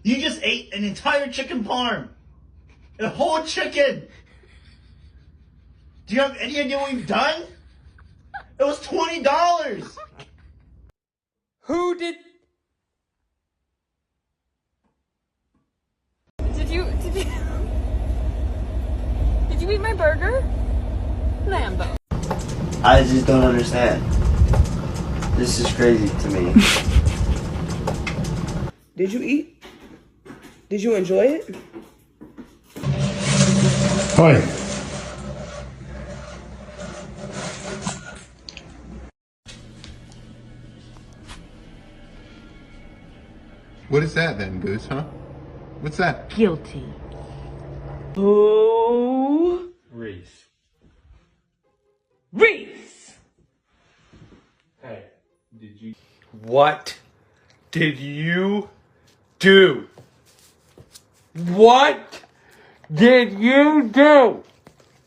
You just ate an entire chicken parm. A whole chicken. Do you have any idea what you've done? It was $20. Who did... Did you eat my burger? Lambo. I just don't understand. This is crazy to me. Did you eat? Did you enjoy it? Hi. What is that then, Goose, huh? What's that? Guilty. Oh. Reese. Reese! Hey, did you... What did you do? What did you do?